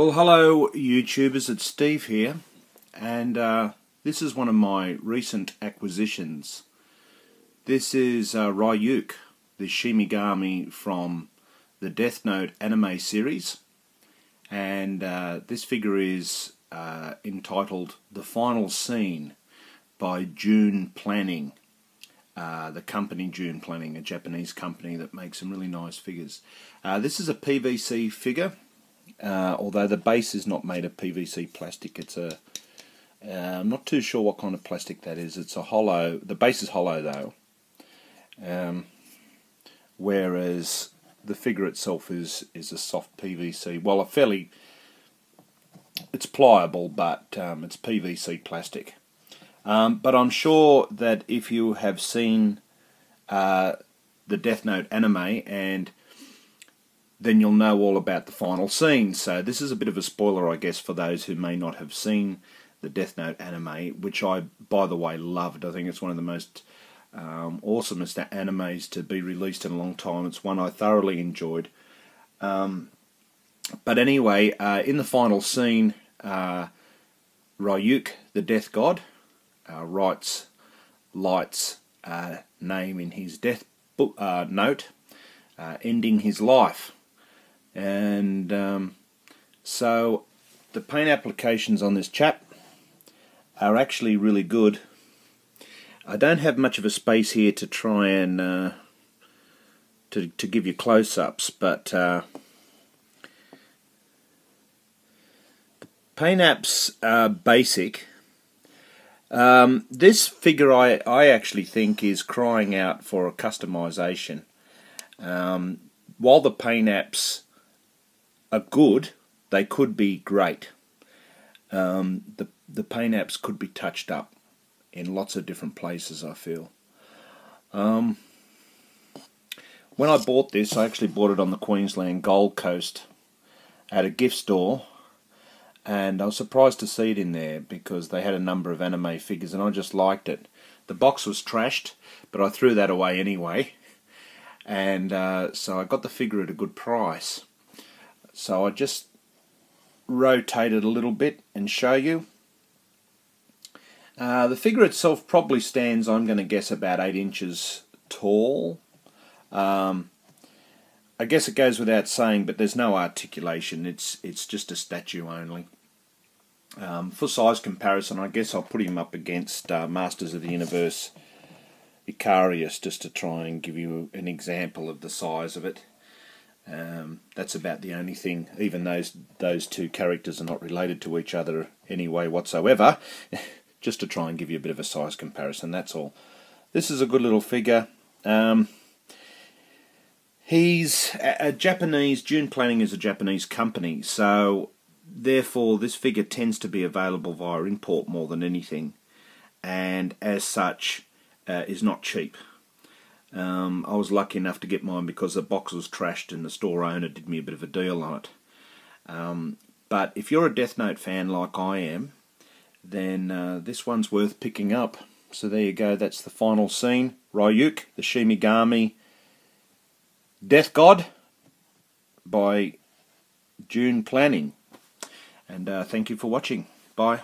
Well, hello YouTubers, it's Steve here, and this is one of my recent acquisitions. This is Ryuk, the Shinigami from the Death Note anime series, and this figure is entitled The Final Scene by Jun Planning, the company Jun Planning, a Japanese company that makes some really nice figures. This is a PVC figure. Although the base is not made of PVC plastic, it's I'm not too sure what kind of plastic that is. It's a hollow. The base is hollow though, whereas the figure itself is a soft PVC. Well, it's pliable, but it's PVC plastic. But I'm sure that if you have seen the Death Note anime, and then you'll know all about the final scene. So this is a bit of a spoiler, I guess, for those who may not have seen the Death Note anime, which I, by the way, loved. I think it's one of the most awesomest animes to be released in a long time. It's one I thoroughly enjoyed. But anyway, in the final scene, Ryuk, the Death God, writes Light's name in his death note, ending his life. And so the paint applications on this chap are actually really good. I don't have much of a space here to try and to give you close-ups, but the paint apps are basic. This figure I actually think is crying out for a customization. While the paint apps are good, they could be great. The paint apps could be touched up in lots of different places, I feel. When I bought this, I actually bought it on the Queensland Gold Coast at a gift store, and I was surprised to see it in there because they had a number of anime figures and I just liked it. The box was trashed, but I threw that away anyway, and so I got the figure at a good price. So I just rotate it a little bit and show you. The figure itself probably stands, I'm going to guess, about 8 inches tall. I guess it goes without saying, but there's no articulation. It's just a statue only. For size comparison, I guess I'll put him up against Masters of the Universe Icarius, just to try and give you an example of the size of it. That's about the only thing. Even those two characters are not related to each other any way whatsoever. Just to try and give you a bit of a size comparison, that's all. This is a good little figure. He's a Japanese. Jun Planning is a Japanese company, so therefore this figure tends to be available via import more than anything, and as such is not cheap. I was lucky enough to get mine because the box was trashed and the store owner did me a bit of a deal on it. But if you're a Death Note fan like I am, then this one's worth picking up. So there you go, that's the final scene. Ryuk, the Shinigami Death God by Jun Planning. And thank you for watching. Bye.